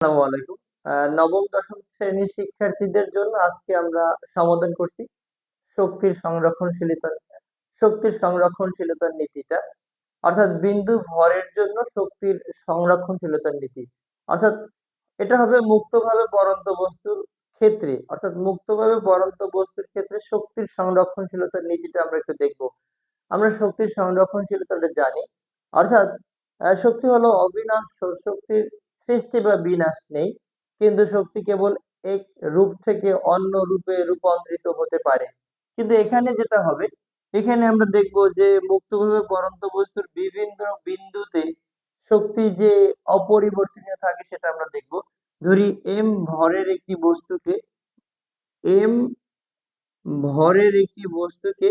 আসসালামু আলাইকুম। নবম দশম শ্রেণীর শিক্ষার্থীদের জন্য আজকে আমরা সমাধান করছি শক্তির সংরক্ষণশীলতা শক্তির সংরক্ষণশীলতার নীতিটা। অর্থাৎ বিন্দু ভরের জন্য শক্তির সংরক্ষণশীলতার নীতি। অর্থাৎ এটা হবে মুক্তভাবে পড়ন্ত বস্তুর ক্ষেত্রে, অর্থাৎ মুক্তভাবে পড়ন্ত বস্তুর ক্ষেত্রে শক্তির সংরক্ষণশীলতার নীতিটা আমরা একটু দেখব। আমরা শক্তির সংরক্ষণশীলতাটা জানি। অর্থাৎ শক্তি হলো অবিনাশ্য, শক্তির সৃষ্টি বা বিনাশ নেই, কিন্তু শক্তি কেবল এক রূপ থেকে অন্য রূপে রূপান্তরিত হতে পারে। কিন্তু এখানে যেটা হবে, এখানে আমরা দেখব যে মুক্তভাবে পড়ন্ত বস্তুর বিভিন্ন বিন্দুতে শক্তি যে অপরিবর্তনীয় থাকে সেটা আমরা দেখব। ধরি এম ভরের একটি বস্তুকে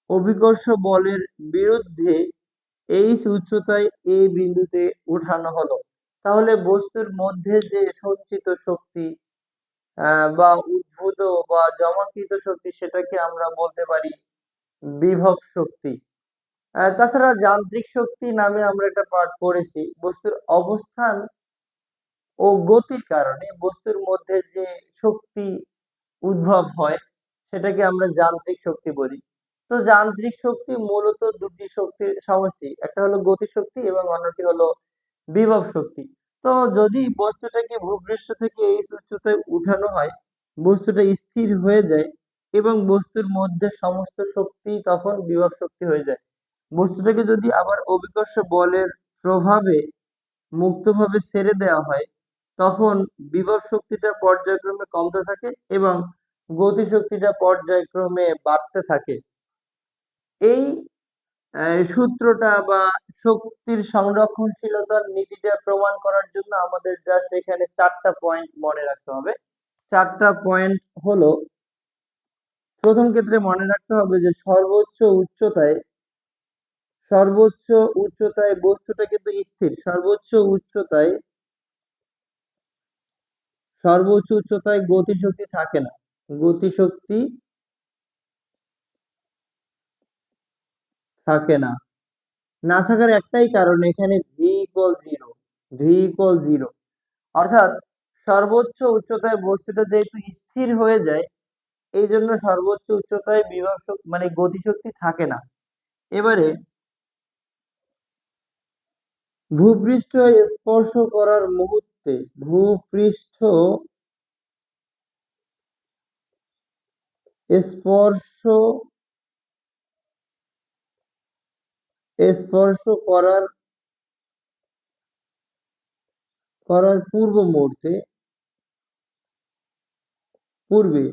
অভিকর্ষ বলের বিরুদ্ধে এইচ উচ্চতায় এ বিন্দুতে উঠানো হলো। তাহলে বস্তুর মধ্যে যে সঞ্চিত শক্তি বা উদ্ভূত বা জমাকৃত শক্তি, সেটাকে আমরা বলতে পারি বিভব শক্তি। তাছাড়া যান্ত্রিক শক্তি নামে আমরা একটা পাঠ পড়েছি। বস্তুর অবস্থান ও গতির কারণে বস্তুর মধ্যে যে শক্তি উদ্ভব হয় সেটাকে আমরা যান্ত্রিক শক্তি বলি। তো যান্ত্রিক শক্তি মূলত দুটি শক্তির সমষ্টি, একটা হলো গতি শক্তি এবং অন্যটি হলো বিভব শক্তি। তো যদি বস্তুটাকে ভূপৃষ্ঠ থেকে এই উচ্চতায় উঠানো হয়, বস্তুটা স্থির হয়ে যায় এবং বস্তুর মধ্যে সমস্ত শক্তি তখন বিভব শক্তি হয়ে যায়। বস্তুটাকে যদি আবার অভিকর্ষ বলের প্রভাবে মুক্তভাবে ছেড়ে দেওয়া হয়, তখন বিভব শক্তিটা পর্যায়ক্রমে কমতে থাকে এবং গতি শক্তিটা পর্যায়ক্রমে বাড়তে থাকে। এই সূত্রটা বা শক্তির সংরক্ষণশীলতার নীতিটা প্রমাণ করার জন্য আমাদের জাস্ট এখানে 4টা পয়েন্ট মনে রাখতে হবে। 4টা পয়েন্ট হলো, প্রথম ক্ষেত্রে মনে রাখতে হবে যে সর্বোচ্চ উচ্চতায় বস্তুটা কিন্তু স্থির। সর্বোচ্চ উচ্চতায় গতিশক্তি থাকে না। গতিশক্তি থাকে না। না থাকার একটাই কারণ, এখানে ভি ইকুয়াল জিরো। অর্থাৎ সর্বোচ্চ উচ্চতায় বস্তুটা যেহেতু স্থির হয়ে যায়, এই জন্য সর্বোচ্চ উচ্চতায় বিভব শক্তি মানে গতিশক্তি থাকে না। এবারে ভূপৃষ্ঠ স্পর্শ করার মুহূর্তে ভূপৃষ্ঠ স্পর্শ স্পর্শ করার করার পূর্বে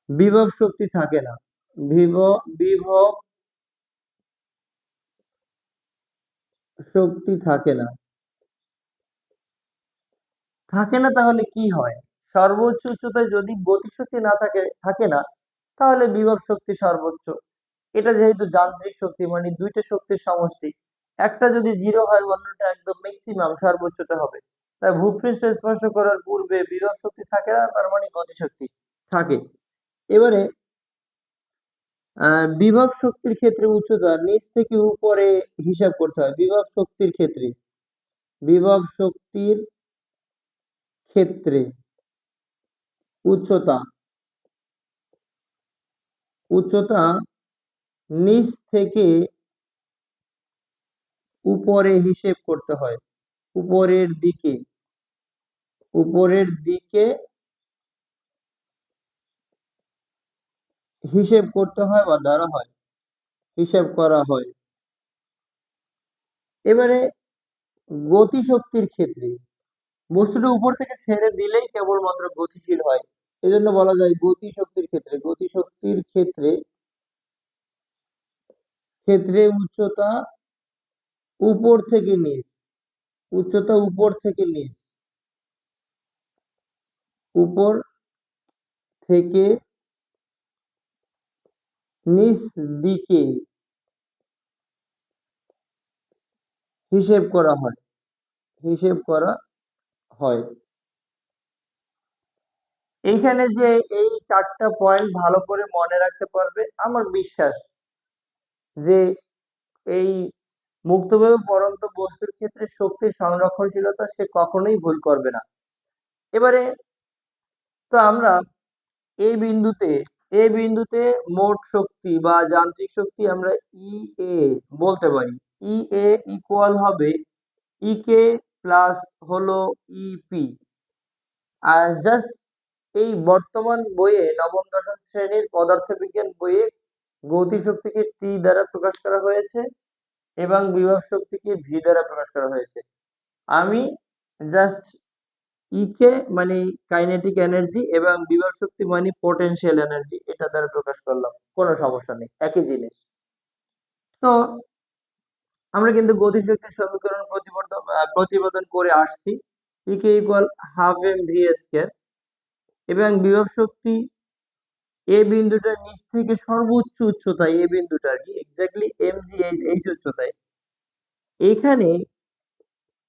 বিভব শক্তি থাকে না। বিভব শক্তি থাকে না। তাহলে কি হয়? সর্বোচ্চ উচ্চতায় যদি গতিশক্তি না থাকে না, তাহলে বিভব শক্তি সর্বোচ্চ। এটা যেহেতু যান্ত্রিক শক্তি মানে দুইটা শক্তির সমষ্টি, একটা যদি জিরো হয় অন্যটা একদম ম্যাক্সিমাম সর্বোচ্চটা হবে। তাই ভূপৃষ্ঠ স্পর্শ করার পূর্বে বিভব শক্তি থাকে না, তার মানে গতিশক্তি থাকে। এবারে বিভব শক্তির ক্ষেত্রে উচ্চতা নিচ থেকে উপরে হিসাব করতে হয়। বিভব শক্তির ক্ষেত্রে উচ্চতা নিচ থেকে উপরে হিসেব করতে হয়। উপরের দিকে হিসেব করতে হয় বা হিসাব করা হয়। এবারে গতি শক্তির ক্ষেত্রে বস্তুটা উপর থেকে ছেড়ে দিলেই কেবলমাত্র গতিশীল হয়, এজন্য বলা যায় গতি শক্তির ক্ষেত্রে উচ্চতা উপর থেকে নিচ উপর থেকে নিচ দিকে হিসেব করা হয়। এইখানে যে এই 4টা পয়েন্ট ভালো করে মনে রাখতে পারবে, আমার বিশ্বাস যে এই মুক্তভাবে পড়ন্ত বস্তুর ক্ষেত্রে শক্তির সংরক্ষণশীলতা সে কখনোই ভুল করবে না। এবারে তো আমরা এই বিন্দুতে মোট শক্তি বা যান্ত্রিক শক্তি আমরা ই এ বলতে পারি। ই এ ইকুয়াল হবে ই কে প্লাস হলো ইপি। আর জাস্ট এই বর্তমান বইয়ে নবম দশম শ্রেণীর পদার্থবিজ্ঞান বইয়ে গতিশক্তিকে টি দ্বারা প্রকাশ করা হয়েছে এবং বিভব শক্তিকে ভি দ্বারা প্রকাশ করা হয়েছে। আমি জাস্ট ইকে মানে কাইনেটিক এনার্জি এবং বিভব শক্তি মানে পোটেনশিয়াল এনার্জি এটা দ্বারা প্রকাশ করলাম, কোনো সমস্যা নেই, একই জিনিস। তো আমরা কিন্তু গতিশক্তির সমীকরণ প্রতিপাদন করে আসছি। KE equal half M V square এবং বিভব শক্তি এ বিন্দুটার নিচ থেকে সর্বোচ্চ উচ্চতায়, এ বিন্দুটা আর কি এক্স্যাক্টলি এম জি এইচ উচ্চতায়, এখানে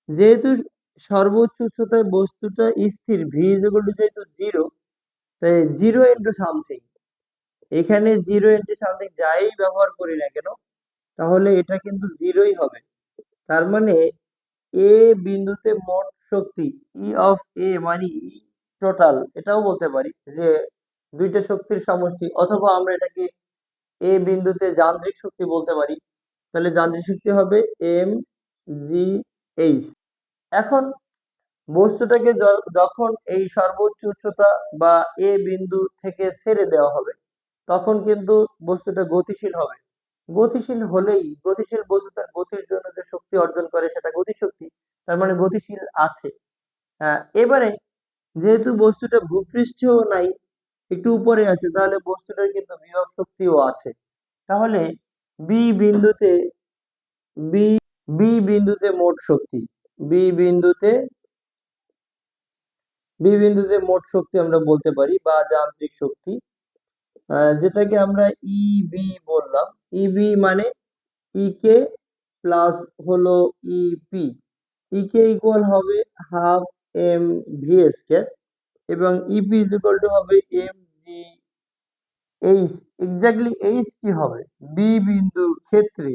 যেহেতু সর্বোচ্চ উচ্চতায় বস্তুটা স্থির, ভি ইকুয়াল টু যেহেতু জিরো, তাই জিরো ইন্টু সামথিং, এখানে জিরো ইন্টু সামথিং যাই ব্যবহার করি না কেন তাহলে এটা কিন্তু জিরোই হবে। তার মানে এ বিন্দুতে মোট শক্তি ই অফ এ মানে ই টোটাল, এটাও বলতে পারি যে দুইটা শক্তির সমষ্টি, অথবা আমরা এটাকে এ বিন্দুতে যান্ত্রিক শক্তি বলতে পারি। তাহলে যান্ত্রিক শক্তি হবে এম জি এইচ। এখন বস্তুটাকে যখন এই সর্বোচ্চ উচ্চতা বা এ বিন্দু থেকে ছেড়ে দেওয়া হবে তখন কিন্তু বস্তুটা গতিশীল হবে। গতিশীল বস্তু তার গতির জন্য যে শক্তি অর্জন করে সেটা গতিশক্তি, তার মানে গতিশীল আছে। এবারে যেহেতু বস্তুটা ভূপৃষ্ঠেও নাই, একটু উপরে আছে, তাহলে বস্তুটার কিন্তু বিভব শক্তিও আছে। তাহলে বি বিন্দুতে বি বি বিন্দুতে মোট শক্তি বি বিন্দুতে বি বিন্দুতে মোট শক্তি আমরা বলতে পারি বা যান্ত্রিক শক্তি, যেটাকে আমরা ইবি বললাম। ইবি মানে ইকে প্লাস হলো ইপি। ইকে ইকুয়াল হবে হাফ এম ভি স্কয়ার এবং ইপি ইকুয়াল টু হবে এম জি এইচ। এক্স্যাক্টলি এইচ কি হবে? বি বিন্দুর ক্ষেত্রে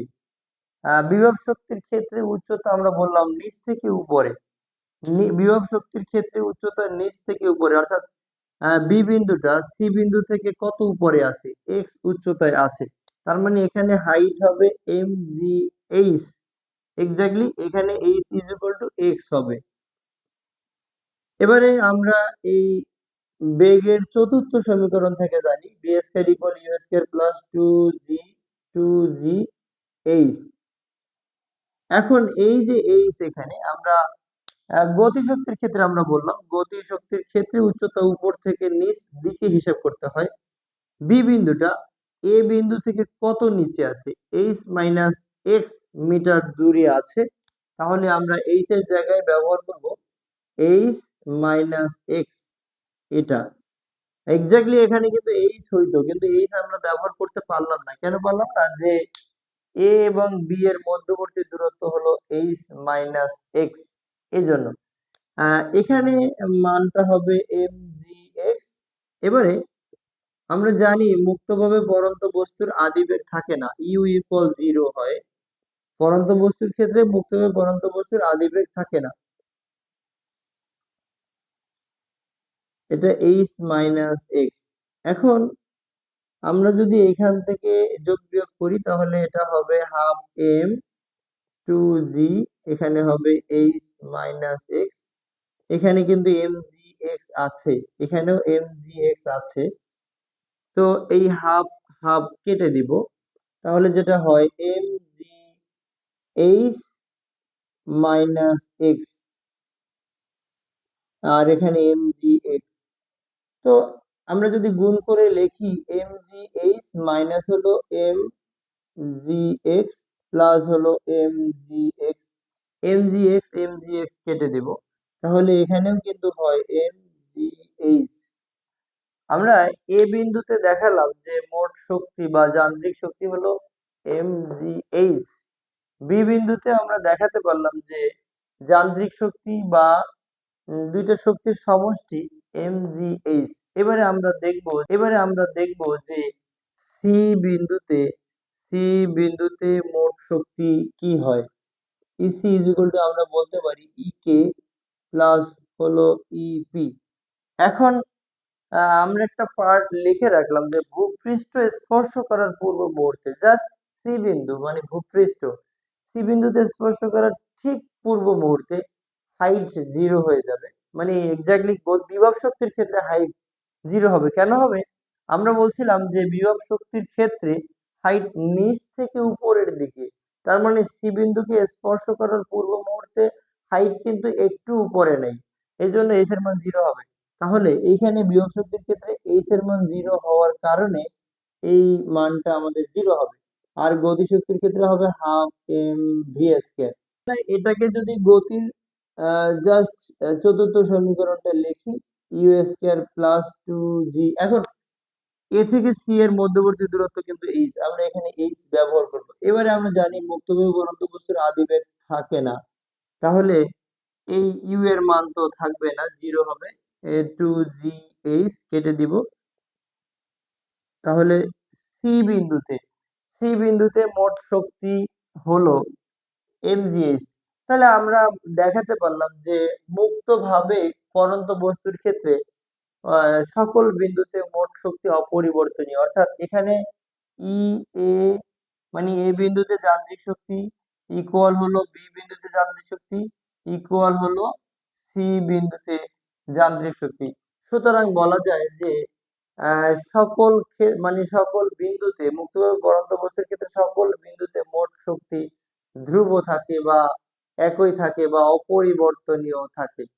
বিভব শক্তির ক্ষেত্রে উচ্চতা আমরা বললাম নিচ থেকে উপরে, বিভব শক্তির ক্ষেত্রে উচ্চতা নিচ থেকে উপরে, অর্থাৎ বি বিন্দুটা সি বিন্দু থেকে কত উপরে আছে? এক্স উচ্চতায় আছে। তার মানে এখানে হাইট হবে এম জি এইচ। এক্স্যাক্টলি এখানে H is equal to X হবে। এবারে আমরা এই বেগের চতুর্থ সমীকরণ থেকে জানি V square equal U square plus two G H. এখন এই যে এইচ, এখানে আমরা গতিশক্তির ক্ষেত্রে আমরা বললাম গতিশক্তির ক্ষেত্রে উচ্চতা উপর থেকে নিচ দিকে হিসাব করতে হয়। বি বিন্দুটা এ বিন্দু থেকে কত নিচে আছে? এইচ মাইনাস এক্স মিটার দূরে আছে। তাহলে আমরা এইচ এর জায়গায় ব্যবহার করব এইচ মাইনাস এক্স। এটা এক্স্যাক্টলি এখানে কিন্তু এইচ হইতো, কিন্তু এইচ আমরা ব্যবহার করতে পারলাম না। কেন পারলাম না? যে এ এবং বি এর মধ্যবর্তী দূরত্ব হলো এইচ মাইনাস এক্স, এই জন্য এখানে মানটা হবে এম জি এক্স। এবারে আমরা জানি মুক্তভাবে পড়ন্ত বস্তুর আদিবেগ থাকে না, ইউ ইকুয়াল জিরো হয়। পড়ন্ত বস্তুর ক্ষেত্রে মুক্তভাবে পড়ন্ত বস্তুর আদিবেগ থাকে না, এটা এইচ মাইনাস এক্স। এখন আমরা যদি এখান থেকে যোগ বিয়োগ করি তাহলে এটা হবে হাফ এম টু জি, এখানে হবে এইচ মাইনাস এক্স, এখানে কিন্তু এম জি এক্স আছে, এখানেও এম জি এক্স আছে। তো এই হাফ হাফ কেটে দিব, তাহলে যেটা হয় m G H minus x আর এখানে এম জি এক্স। তো আমরা যদি গুণ করে লিখি এম জি এইচ মাইনাস হলো এম জি এক্স প্লাস হলো M G X, M G X কেটে দেব, তাহলে এখানেও কিন্তু হয় এম জি এইচ। আমরা এ বিন্দুতে দেখালাম যে মোট শক্তি বা যান্ত্রিক শক্তি হলো এম জি এইচ। বি বিন্দুতে আমরা দেখাতে পারলাম যে যান্ত্রিক শক্তি বা দুইটা শক্তির সমষ্টি এম জি এইচ। এবারে আমরা দেখব যে সি সি বিন্দুতে মোট শক্তি কি হয়? ইসি ইজ ইকুয়াল টু আমরা বলতে পারি কে প্লাস হলো ইপি। এখন আমরা একটা পার্ট লিখে রাখলাম যে ভূপৃষ্ঠ স্পর্শ করার পূর্ব মুহূর্তে জাস্ট সি বিন্দু মানে ভূপৃষ্ঠ সি বিন্দুতে স্পর্শ করার ঠিক পূর্ব মুহূর্তে হাইট 0 হয়ে যাবে। মানে এক্স্যাক্টলি বিভব শক্তির ক্ষেত্রে হাইট 0 হবে। কেন হবে? আমরা বলছিলাম যে বিভব শক্তির ক্ষেত্রে হাইট নিচ থেকে উপরের দিকে, তার মানে সি বিন্দুকে স্পর্শ করার পূর্ব মুহূর্তে হাইট কিন্তু একটু উপরে নেই, এই জন্য এইচ এর মান 0 হবে। তাহলে এইখানে বিভব শক্তির ক্ষেত্রে এইচ এর মান 0 হওয়ার কারণে এই মানটা আমাদের 0 হবে। আর গতিশক্তির ক্ষেত্রে হবে হাফ এম ভি স্কয়ার। এটাকে যদি গতির জাস্ট চতুর্থ সমীকরণটা লিখি, ইউ স্কয়ার প্লাস 2জি। এখন এ থেকে সি এর মধ্যবর্তী দূরত্ব কিন্তু এইচ, আমরা এখানে এইচ ব্যবহার করব। এবারে আমরা জানি মুক্তবায়ু গলন্ত বস্তুর আদিবেগ থাকে না, তাহলে এই ইউ এর মান তো থাকবে না, 0 হবে। 2জি এইচ কেটে দিব। তাহলে সি বিন্দুতে মোট শক্তি হলো এমজিএইচ। তাহলে আমরা দেখাতে পারলাম যে মুক্তভাবে পড়ন্ত বস্তুর ক্ষেত্রে সকল বিন্দুতে মোট শক্তি অপরিবর্তনীয়, অর্থাৎ এখানে ই এ মানে এ বিন্দুতে যান্ত্রিক শক্তি ইকুয়াল হলো বি বিন্দুতে যান্ত্রিক শক্তি ইকুয়াল হলো সি বিন্দুতে যান্ত্রিক শক্তি। সুতরাং বলা যায় যে মানে সকল বিন্দুতে মুক্তভাবে পড়ন্ত বস্তুর ক্ষেত্রে সকল বিন্দুতে মোট শক্তি ধ্রুব থাকে বা একই থাকে বা অপরিবর্তনীয় থাকে।